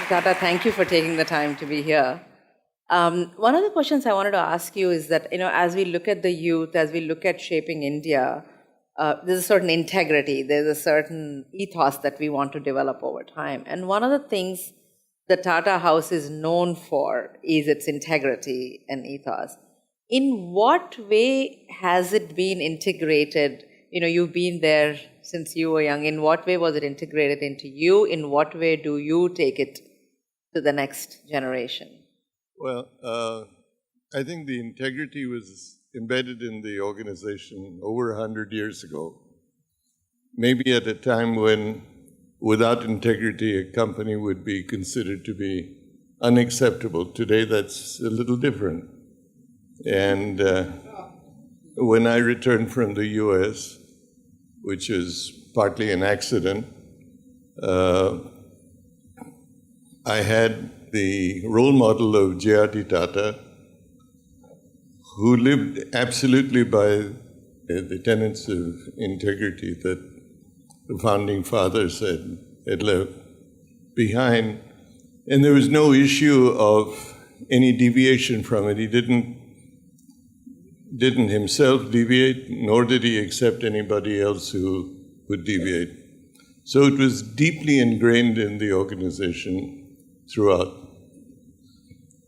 Tata, thank you for taking the time to be here. One of the questions I wanted to ask you is that, as we look at the youth, as we look at shaping India, there's a certain integrity, there's a certain ethos that we want to develop over time. And one of the things the Tata House is known for is its integrity and ethos. In what way has it been integrated? You've been there since you were young. In what way was it integrated into you? In what way do you take it to the next generation? Well, I think the integrity was embedded in the organization over 100 years ago. Maybe at a time when, without integrity, a company would be considered to be unacceptable. Today, that's a little different. And when I returned from the US, which is partly an accident, I had the role model of J.R.T. Tata, who lived absolutely by the tenets of integrity that the founding fathers had left behind. And there was no issue of any deviation from it. He didn't himself deviate, nor did he accept anybody else who would deviate. So it was deeply ingrained in the organization throughout.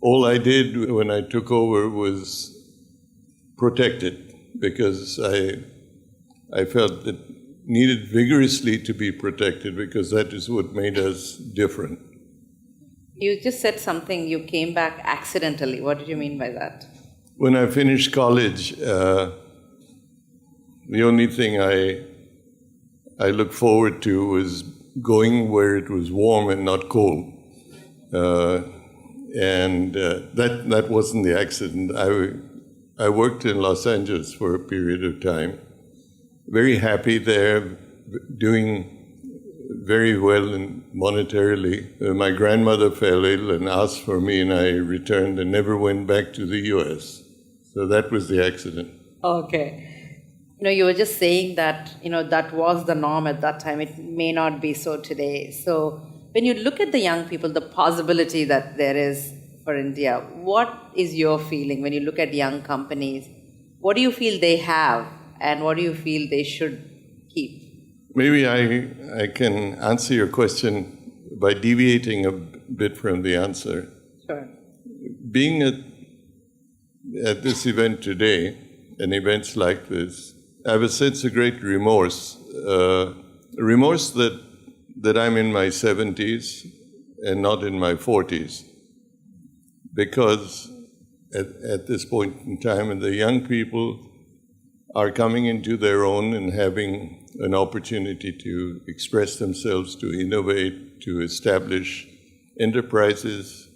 All I did when I took over was protect it, because I felt that needed vigorously to be protected, because that is what made us different. You just said something, you came back accidentally. What did you mean by that? When I finished college, the only thing I looked forward to was going where it was warm and not cold. And that wasn't the accident. I worked in Los Angeles for a period of time. Very happy there, doing very well monetarily. My grandmother fell ill and asked for me, and I returned and never went back to the US. So that was the accident. Okay. You were just saying that, that was the norm at that time. It may not be so today. So when you look at the young people, the possibility that there is for India, what is your feeling when you look at young companies? What do you feel they have, and what do you feel they should keep? Maybe I can answer your question by deviating a bit from the answer. Sure. Being at this event today, and events like this, I have a sense of great remorse. Remorse that I'm in my 70s and not in my 40s. Because at this point in time, and the young people are coming into their own and having an opportunity to express themselves, to innovate, to establish enterprises.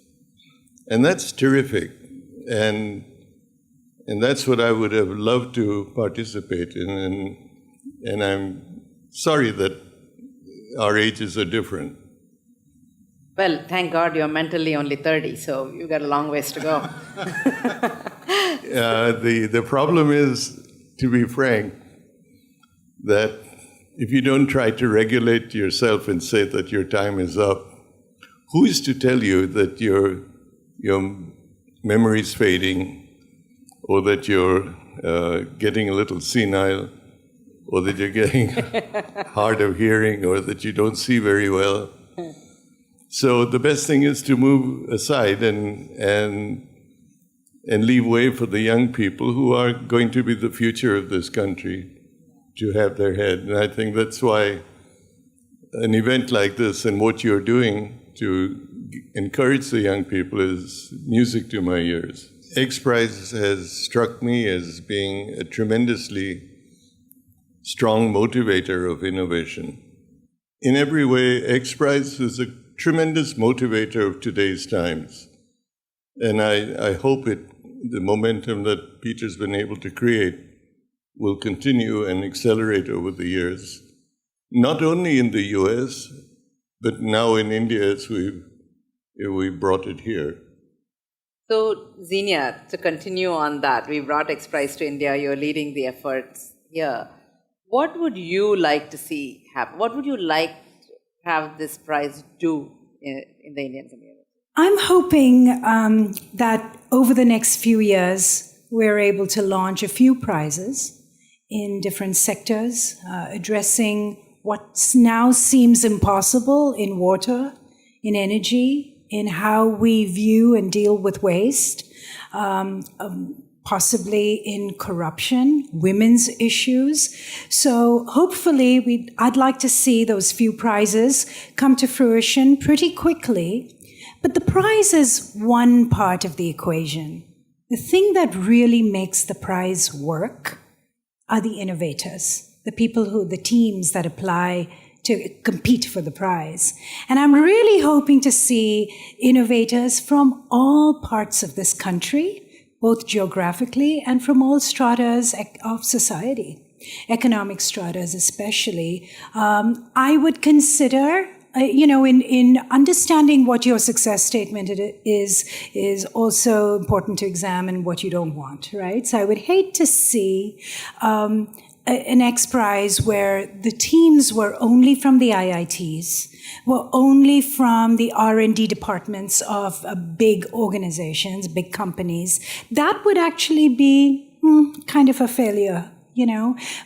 And that's terrific. And that's what I would have loved to participate in. And I'm sorry that our ages are different. Well, thank God you're mentally only 30, so you've got a long ways to go. The problem is, to be frank, that if you don't try to regulate yourself and say that your time is up, who is to tell you that your memory's fading, or that you're getting a little senile, or that you're getting hard of hearing, or that you don't see very well? So the best thing is to move aside and leave way for the young people who are going to be the future of this country to have their head. And I think that's why an event like this and what you're doing to encourage the young people is music to my ears. X Prize has struck me as being a tremendously strong motivator of innovation. In every way, X Prize is a tremendous motivator of today's times. And I hope the momentum that Peter's been able to create will continue and accelerate over the years, not only in the US, but now in India as we brought it here. So, Xenia, to continue on that, we brought X Prize to India, you're leading the efforts here. What would you like to see happen? What would you like to have this prize do in the Indian community? I'm hoping that over the next few years, we're able to launch a few prizes in different sectors, addressing what now seems impossible in water, in energy, in how we view and deal with waste, possibly in corruption, women's issues. So hopefully, I'd like to see those few prizes come to fruition pretty quickly. But the prize is one part of the equation. The thing that really makes the prize work are the innovators, the teams that apply to compete for the prize. And I'm really hoping to see innovators from all parts of this country, both geographically and from all stratas of society, economic stratas especially. I would consider, in understanding what your success statement is also important to examine what you don't want, right? So I would hate to see an X Prize where the teams were only from the IITs, were only from the R&D departments of big organizations, big companies. That would actually be kind of a failure.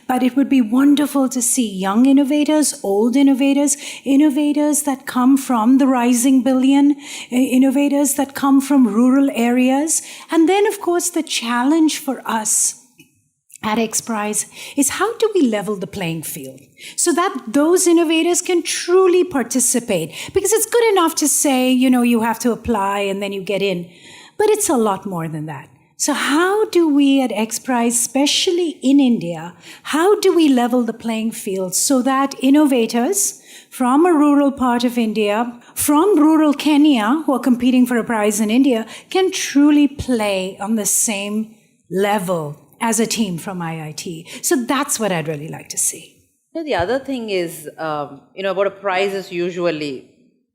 But it would be wonderful to see young innovators, old innovators, innovators that come from the rising billion, innovators that come from rural areas. And then, of course, the challenge for us at X Prize is how do we level the playing field so that those innovators can truly participate? Because it's good enough to say, you have to apply and then you get in, but it's a lot more than that. So how do we at X Prize, especially in India, how do we level the playing field so that innovators from a rural part of India, from rural Kenya, who are competing for a prize in India, can truly play on the same level as a team from IIT? So that's what I'd really like to see. The other thing is, about a prize is usually,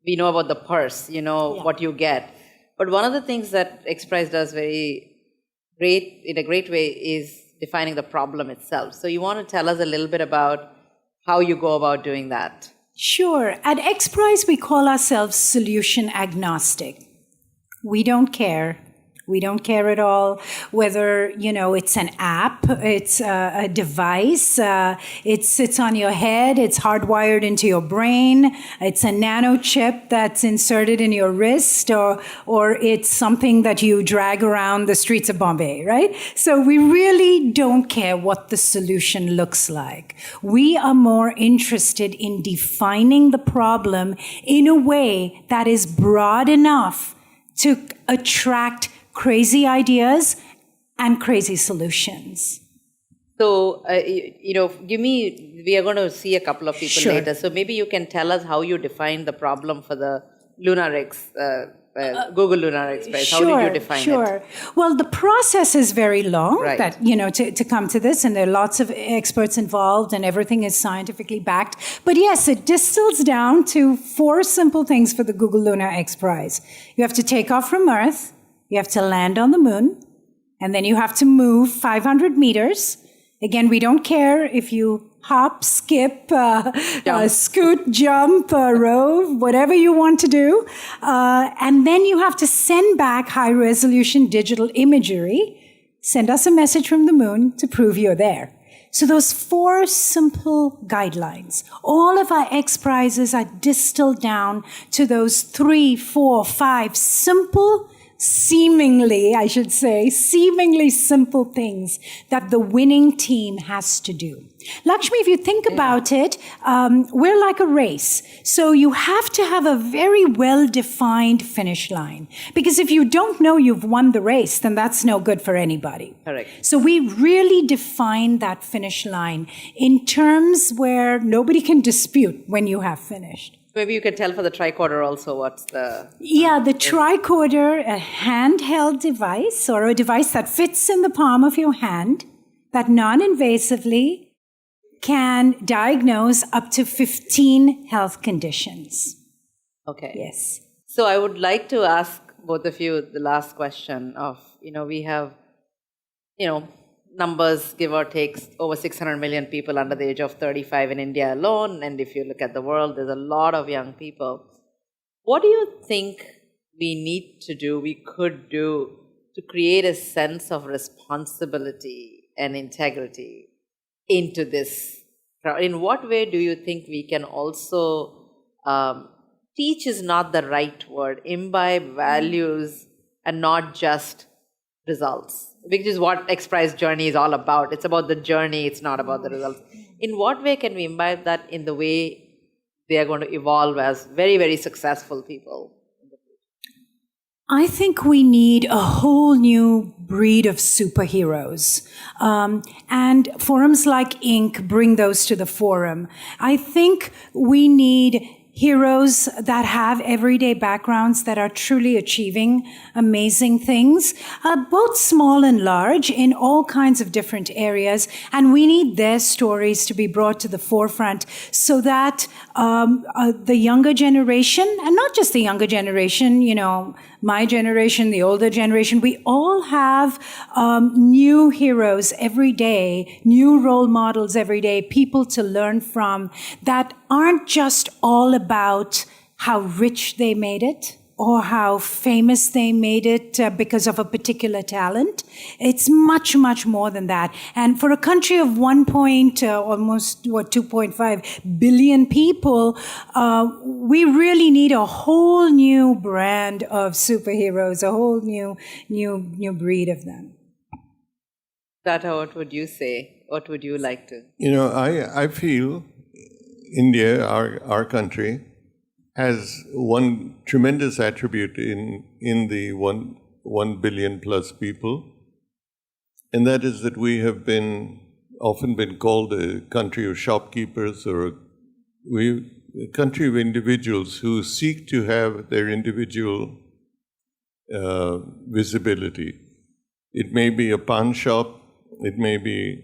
we know about the purse, what you get. But one of the things that X Prize does in a great way is defining the problem itself. So you want to tell us a little bit about how you go about doing that? Sure. At X Prize, we call ourselves solution agnostic. We don't care. We don't care at all whether, it's an app, it's a device, it sits on your head, it's hardwired into your brain, it's a nano chip that's inserted in your wrist, or it's something that you drag around the streets of Bombay, right? So we really don't care what the solution looks like. We are more interested in defining the problem in a way that is broad enough to attract crazy ideas and crazy solutions. So, we are going to see a couple of people later. So maybe you can tell us how you define the problem for the Lunar X, Google Lunar X Prize. How did you define it? Sure. Well, the process is very long, right, that, to come to this, and there are lots of experts involved, and everything is scientifically backed. But yes, it distills down to 4 simple things for the Google Lunar X Prize. You have to take off from Earth, you have to land on the moon, and then you have to move 500 meters. Again, we don't care if you hop, skip, scoot, jump, rove, whatever you want to do. And then you have to send back high-resolution digital imagery, send us a message from the moon to prove you're there. So those 4 simple guidelines, all of our X Prizes are distilled down to those 3, 4, 5 simple, seemingly simple things that the winning team has to do. Lakshmi, if you think about it, we're like a race. So you have to have a very well-defined finish line. Because if you don't know you've won the race, then that's no good for anybody. Correct. So we really define that finish line in terms where nobody can dispute when you have finished. Maybe you can tell for the tricorder also what's the... Yeah, the tricorder, a handheld device or a device that fits in the palm of your hand that non-invasively can diagnose up to 15 health conditions. Okay. Yes. So I would like to ask both of you the last question of, we have, numbers, give or take, over 600 million people under the age of 35 in India alone. And if you look at the world, there's a lot of young people. What do you think we need to do, we could do to create a sense of responsibility and integrity into this? In what way do you think we can also teach is not the right word, imbibe values and not just results, which is what X-Prize journey is all about. It's about the journey, it's not about the results. In what way can we imbibe that in the way they are going to evolve as very, very successful people? I think we need a whole new breed of superheroes. And forums like Inc. bring those to the forum. I think we need heroes that have everyday backgrounds that are truly achieving amazing things, both small and large, in all kinds of different areas. And we need their stories to be brought to the forefront so that the younger generation, and not just the younger generation, my generation, the older generation, we all have new heroes every day, new role models every day, people to learn from that aren't just all about how rich they made it or how famous they made it because of a particular talent. It's much, much more than that. And for a country of 2.5 billion people, we really need a whole new brand of superheroes, a whole new breed of them. Tata, what would you say? What would you like to? I feel India, our country, has one tremendous attribute in the 1 billion plus people, and that is that we have often been called a country of shopkeepers, or a country of individuals who seek to have their individual visibility. It may be a pawn shop, it may be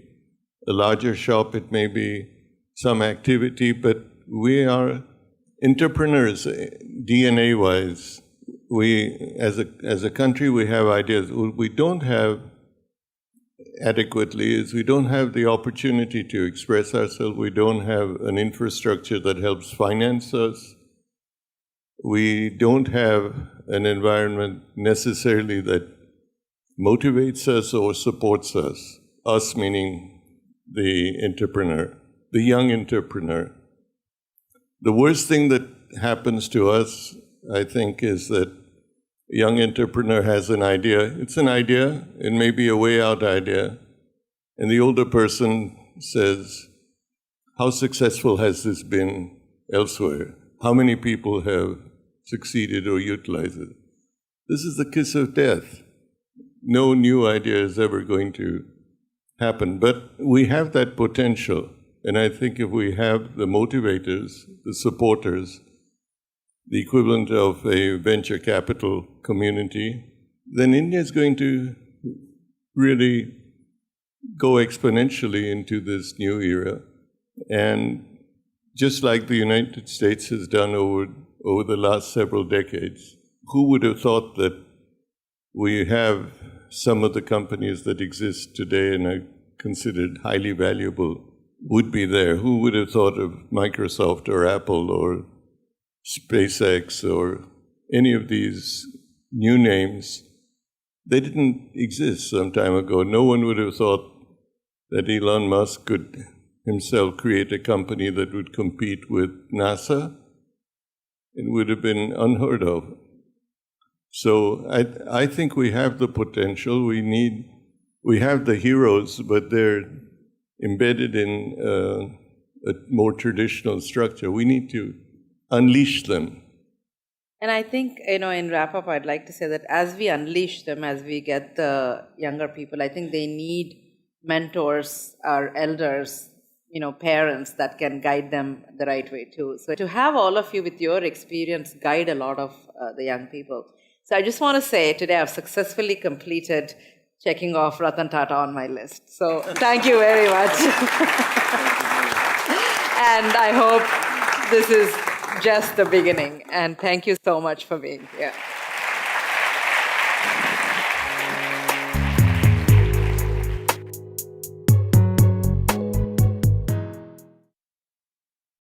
a larger shop, it may be some activity, but we are entrepreneurs, DNA-wise. We, as a country, we have ideas. What we don't have adequately is we don't have the opportunity to express ourselves. We don't have an infrastructure that helps finance us. We don't have an environment necessarily that motivates us or supports us. Us meaning the entrepreneur, the young entrepreneur. The worst thing that happens to us, I think, is that a young entrepreneur has an idea. It's an idea, it may be a way out idea, and the older person says, how successful has this been elsewhere? How many people have succeeded or utilized it? This is the kiss of death. No new idea is ever going to happen, but we have that potential. And I think if we have the motivators, the supporters, the equivalent of a venture capital community, then India is going to really go exponentially into this new era. And just like the United States has done over the last several decades, who would have thought that we have some of the companies that exist today and are considered highly valuable would be there? Who would have thought of Microsoft or Apple or SpaceX or any of these new names? They didn't exist some time ago. No one would have thought that Elon Musk could himself create a company that would compete with NASA. It would have been unheard of. So I think we have the potential. We have the heroes, but they're embedded in a more traditional structure. We need to unleash them. And I think, in wrap-up, I'd like to say that as we unleash them, as we get the younger people, I think they need mentors or elders, parents that can guide them the right way too. So to have all of you with your experience guide a lot of the young people. So I just want to say today I've successfully completed checking off Ratan Tata on my list. So thank you very much. And I hope this is just the beginning. And thank you so much for being here.